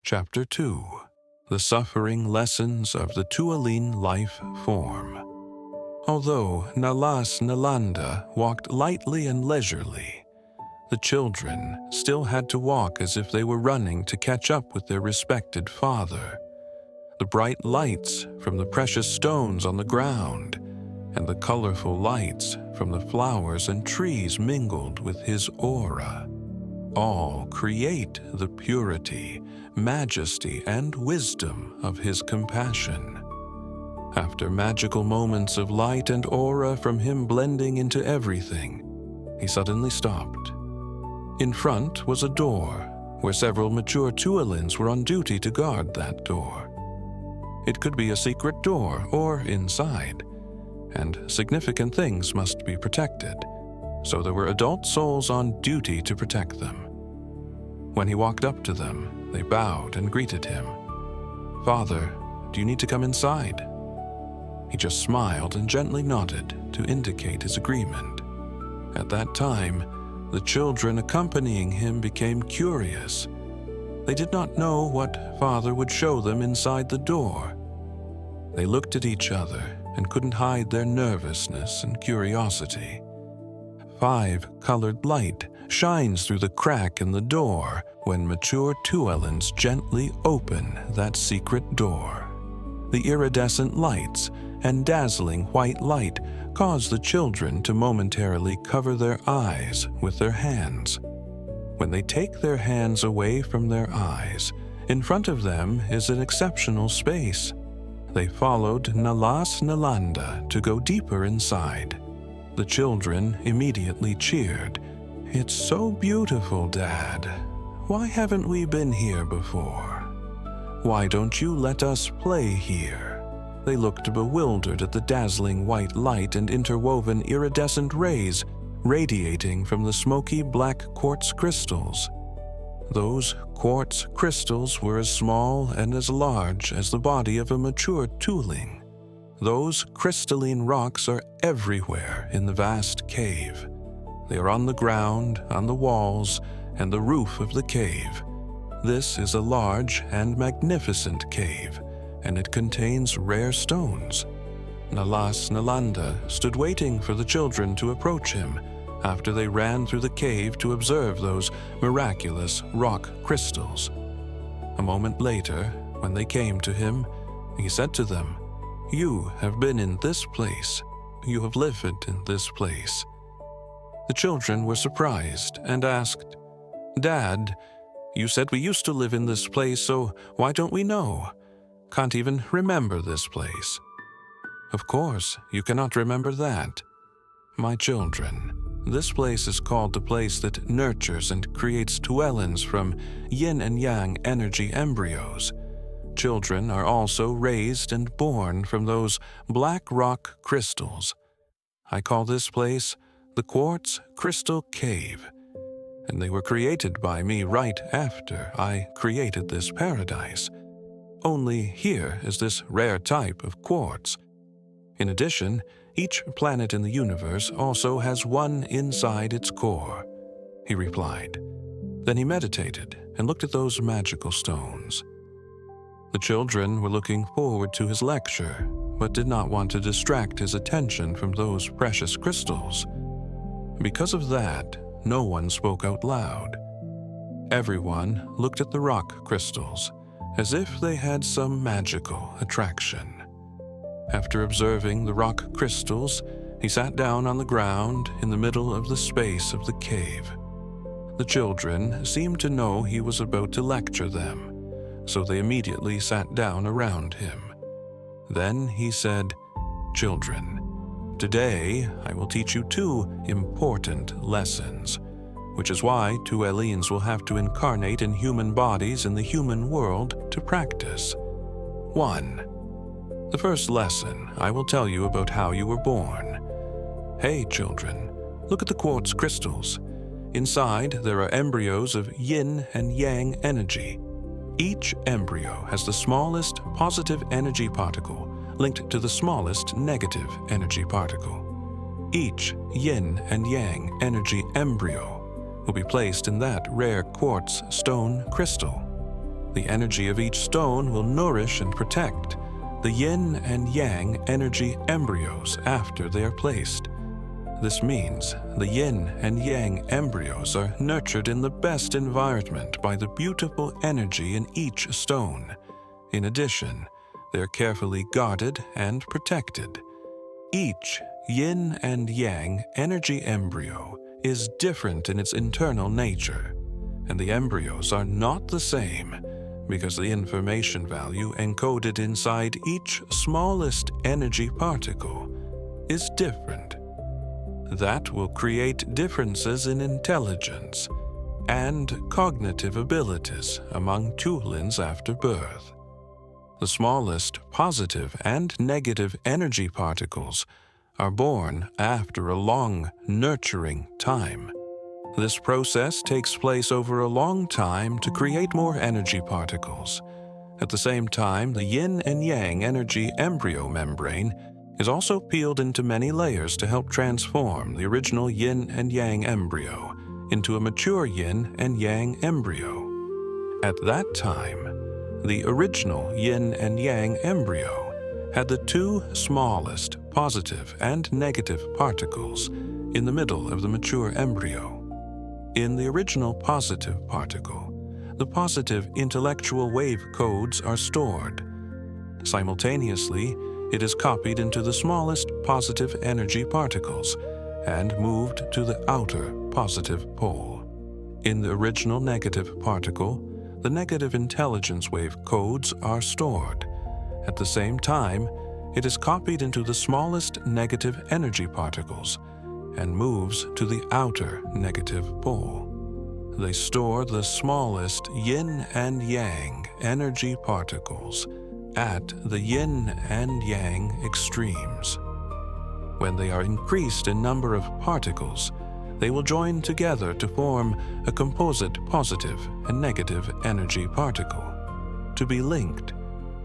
Chapter 2. The Suffering Lessons of the Tuelinh Life Form. Although Nalanda walked lightly and leisurely, the children still had to walk as if they were running to catch up with their respected father. The bright lights from the precious stones on the ground and the colorful lights from the flowers and trees mingled with his aura. All create the purity, majesty, and wisdom of his compassion. After magical moments of light and aura from him blending into everything, he suddenly stopped. In front was a door, where several mature Tuelinhs were on duty to guard that door. It could be a secret door or inside, and significant things must be protected, so there were adult souls on duty to protect them. When he walked up to them, they bowed and greeted him. "Father, do you need to come inside?" He just smiled and gently nodded to indicate his agreement. At that time, the children accompanying him became curious. They did not know what Father would show them inside the door. They looked at each other and couldn't hide their nervousness and curiosity. 5-colored light shines through the crack in the door when mature Tuelinhs gently open that secret door. The iridescent lights and dazzling white light cause the children to momentarily cover their eyes with their hands. When they take their hands away from their eyes, in front of them is an exceptional space. They followed Nalanda to go deeper inside. The children immediately cheered. "It's so beautiful, Dad. Why haven't we been here before? Why don't you let us play here?" They looked bewildered at the dazzling white light and interwoven iridescent rays radiating from the smoky black quartz crystals. Those quartz crystals were as small and as large as the body of a mature Tueling. Those crystalline rocks are everywhere in the vast cave. They are on the ground, on the walls, and the roof of the cave. This is a large and magnificent cave, and it contains rare stones. Nalanda stood waiting for the children to approach him after they ran through the cave to observe those miraculous rock crystals. A moment later, when they came to him, he said to them, "You have been in this place. You have lived in this place." The children were surprised and asked, "Dad, you said we used to live in this place, so why don't we know? Can't even remember this place." "Of course, you cannot remember that. My children, this place is called the place that nurtures and creates Tuelinhs from yin and yang energy embryos. Children are also raised and born from those black rock crystals. I call this place the Quartz Crystal Cave, and they were created by me right after I created this paradise. Only here is this rare type of quartz. In addition, each planet in the universe also has one inside its core," he replied. Then he meditated and looked at those magical stones. The children were looking forward to his lecture, but did not want to distract his attention from those precious crystals. Because of that, no one spoke out loud. Everyone looked at the rock crystals, as if they had some magical attraction. After observing the rock crystals, he sat down on the ground in the middle of the space of the cave. The children seemed to know he was about to lecture them, so they immediately sat down around him. Then he said, "Children, today I will teach you 2 important lessons, which is why Tuelinhs will have to incarnate in human bodies in the human world to practice. 1. The first lesson, I will tell you about how you were born. Hey children, look at the quartz crystals. Inside there are embryos of yin and yang energy. Each embryo has the smallest positive energy particle linked to the smallest negative energy particle. Each yin and yang energy embryo will be placed in that rare quartz stone crystal. The energy of each stone will nourish and protect the yin and yang energy embryos after they are placed. This means the yin and yang embryos are nurtured in the best environment by the beautiful energy in each stone. In addition, they are carefully guarded and protected. Each yin and yang energy embryo is different in its internal nature, and the embryos are not the same because the information value encoded inside each smallest energy particle is different. That will create differences in intelligence and cognitive abilities among Tuelins after birth. The smallest positive and negative energy particles are born after a long, nurturing time. This process takes place over a long time to create more energy particles. At the same time, the yin and yang energy embryo membrane is also peeled into many layers to help transform the original yin and yang embryo into a mature yin and yang embryo. At that time, the original yin and yang embryo had the two smallest positive and negative particles in the middle of the mature embryo. In the original positive particle, the positive intellectual wave codes are stored. Simultaneously, it is copied into the smallest positive energy particles and moved to the outer positive pole. In the original negative particle, the negative intelligence wave codes are stored. At the same time, it is copied into the smallest negative energy particles and moves to the outer negative pole. They store the smallest yin and yang energy particles at the yin and yang extremes. When they are increased in number of particles, they will join together to form a composite positive and negative energy particle. To be linked,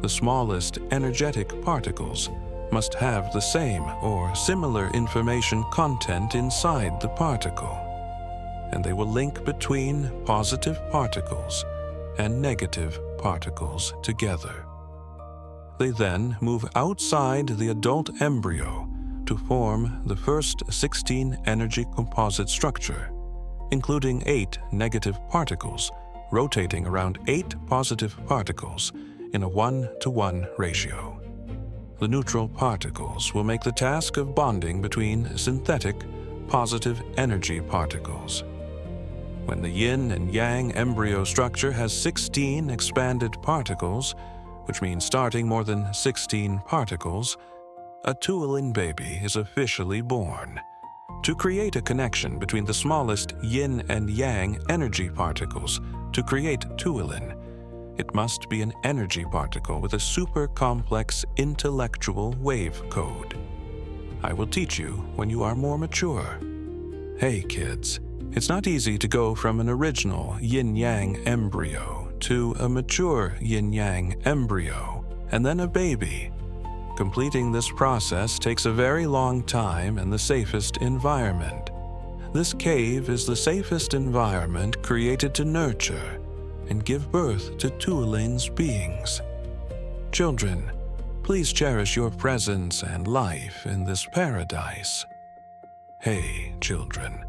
the smallest energetic particles must have the same or similar information content inside the particle, and they will link between positive particles and negative particles together. They then move outside the adult embryo to form the first 16 energy composite structure, including 8 negative particles rotating around 8 positive particles in a 1-to-1 ratio. The neutral particles will make the task of bonding between synthetic positive energy particles. When the yin and yang embryo structure has 16 expanded particles, which means starting more than 16 particles, a Tuelin baby is officially born. To create a connection between the smallest yin and yang energy particles to create Tuelin, it must be an energy particle with a super complex intellectual wave code. I will teach you when you are more mature. Hey kids, it's not easy to go from an original yin-yang embryo to a mature yin-yang embryo and then a baby. Completing this process takes a very long time and the safest environment. This cave is the safest environment created to nurture and give birth to Tuelinhs beings. Children, please cherish your presence and life in this paradise. Hey, children,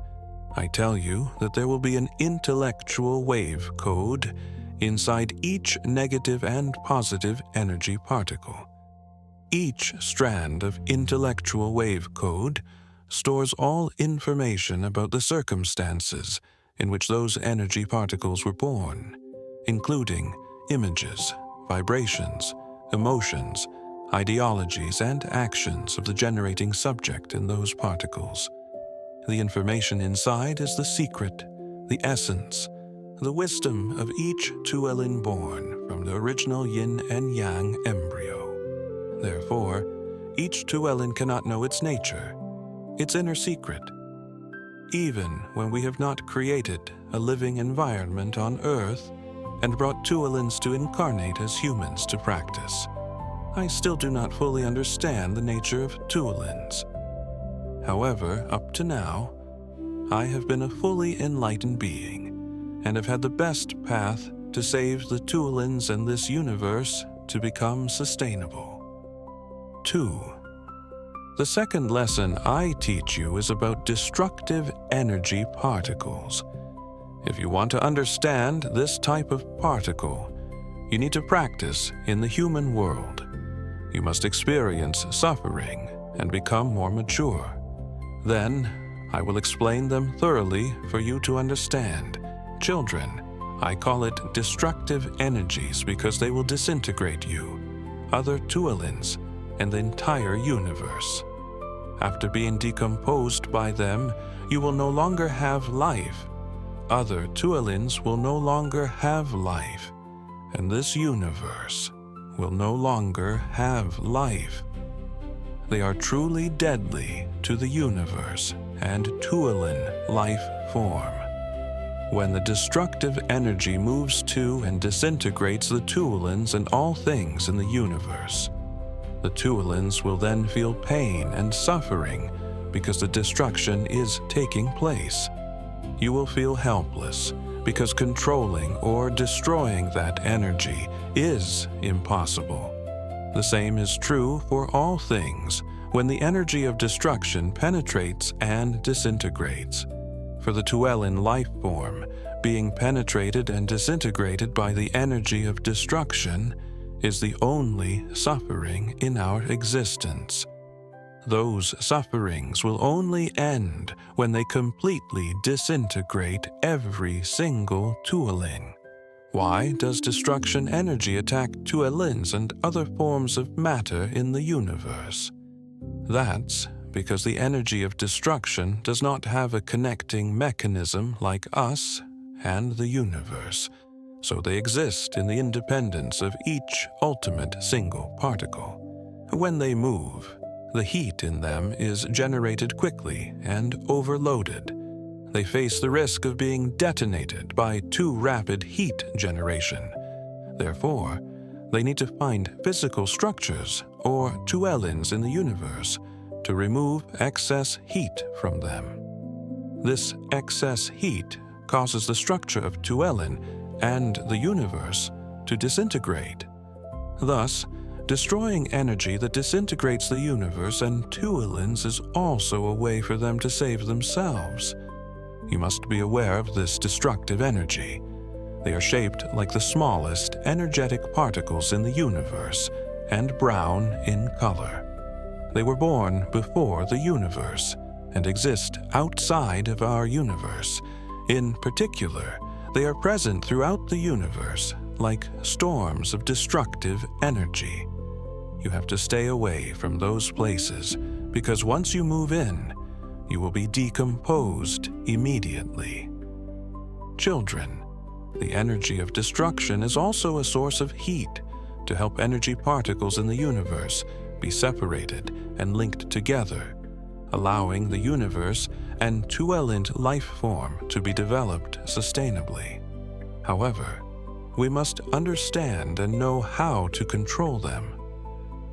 I tell you that there will be an intellectual wave code inside each negative and positive energy particle. Each strand of intellectual wave code stores all information about the circumstances in which those energy particles were born, including images, vibrations, emotions, ideologies, and actions of the generating subject in those particles. The information inside is the secret, the essence, the wisdom of each Tuelin born from the original yin and yang embryo. Therefore, each Tuelin cannot know its nature, its inner secret. Even when we have not created a living environment on Earth and brought Tuelins to incarnate as humans to practice, I still do not fully understand the nature of Tuelins. However, up to now, I have been a fully enlightened being and have had the best path to save the Tuelinhs and this universe to become sustainable. 2. The second lesson I teach you is about destructive energy particles. If you want to understand this type of particle, you need to practice in the human world. You must experience suffering and become more mature. Then, I will explain them thoroughly for you to understand. Children, I call it destructive energies because they will disintegrate you, other Tuelinhs, and the entire universe. After being decomposed by them, you will no longer have life. Other Tuelinhs will no longer have life, and this universe will no longer have life. They are truly deadly to the universe and Tuelin Life Form. When the destructive energy moves to and disintegrates the Tuelinhs and all things in the universe, the Tuelinhs will then feel pain and suffering because the destruction is taking place. You will feel helpless because controlling or destroying that energy is impossible. The same is true for all things when the energy of destruction penetrates and disintegrates. For the Tuelin Life Form, being penetrated and disintegrated by the energy of destruction is the only suffering in our existence. Those sufferings will only end when they completely disintegrate every single Tuelin. Why does destruction energy attack Tuelinhs and other forms of matter in the universe? That's because the energy of destruction does not have a connecting mechanism like us and the universe, so they exist in the independence of each ultimate single particle. When they move, the heat in them is generated quickly and overloaded. They face the risk of being detonated by too rapid heat generation. Therefore, they need to find physical structures or Tuelinhs in the universe to remove excess heat from them. This excess heat causes the structure of Tuelin and the universe to disintegrate. Thus, destroying energy that disintegrates the universe and Tuelinhs is also a way for them to save themselves. You must be aware of this destructive energy. They are shaped like the smallest energetic particles in the universe and brown in color. They were born before the universe and exist outside of our universe. In particular, they are present throughout the universe like storms of destructive energy. You have to stay away from those places because once you move in, you will be decomposed immediately. Children, the energy of destruction is also a source of heat to help energy particles in the universe be separated and linked together, allowing the universe and Tuelin life form to be developed sustainably. However, we must understand and know how to control them.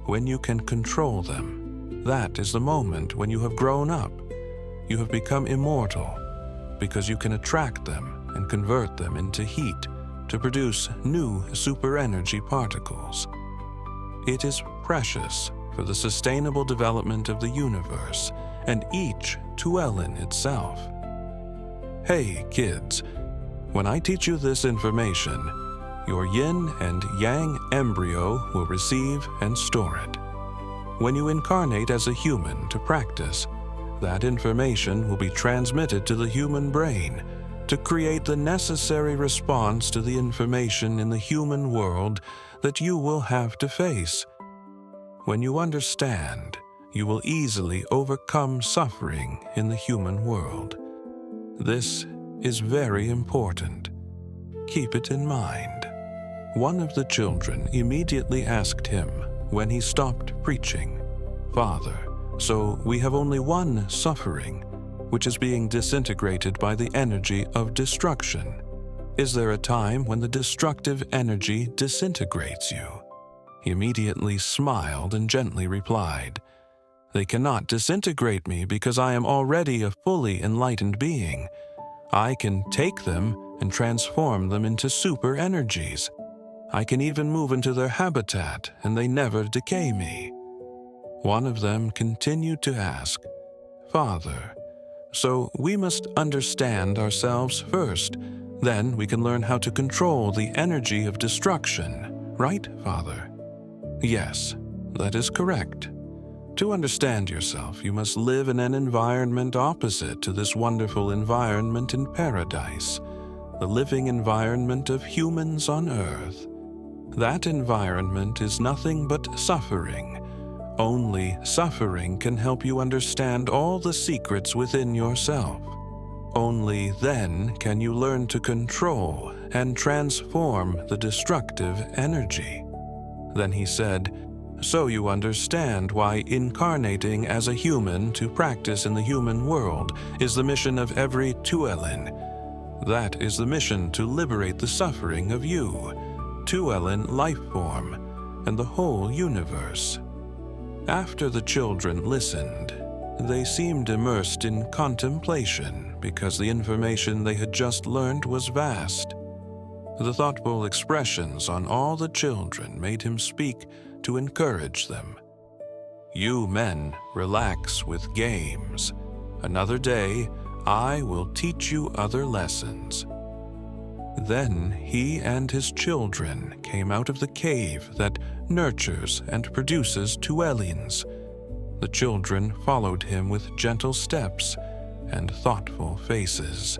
When you can control them, that is the moment when you have grown up. You have become immortal because you can attract them and convert them into heat to produce new super-energy particles. It is precious for the sustainable development of the universe and each Tuelin itself. Hey, kids, when I teach you this information, your yin and yang embryo will receive and store it. When you incarnate as a human to practice, that information will be transmitted to the human brain to create the necessary response to the information in the human world that you will have to face. When you understand, you will easily overcome suffering in the human world. This is very important. Keep it in mind. One of the children immediately asked him when he stopped preaching, "Father, so we have only one suffering, which is being disintegrated by the energy of destruction. Is there a time when the destructive energy disintegrates you?" He immediately smiled and gently replied, "They cannot disintegrate me because I am already a fully enlightened being. I can take them and transform them into super energies. I can even move into their habitat, and they never decay me." One of them continued to ask, "Father, so we must understand ourselves first. Then we can learn how to control the energy of destruction, right, Father?" "Yes, that is correct. To understand yourself, you must live in an environment opposite to this wonderful environment in paradise, the living environment of humans on Earth. That environment is nothing but suffering. Only suffering can help you understand all the secrets within yourself. Only then can you learn to control and transform the destructive energy." Then he said, "So you understand why incarnating as a human to practice in the human world is the mission of every Tuelin. That is the mission to liberate the suffering of you, Tuelin Life Form, and the whole universe." After the children listened, they seemed immersed in contemplation because the information they had just learned was vast. The thoughtful expressions on all the children made him speak to encourage them. "You men relax with games. Another day, I will teach you other lessons." Then he and his children came out of the cave that nurtures and produces Tuelinhs. The children followed him with gentle steps and thoughtful faces.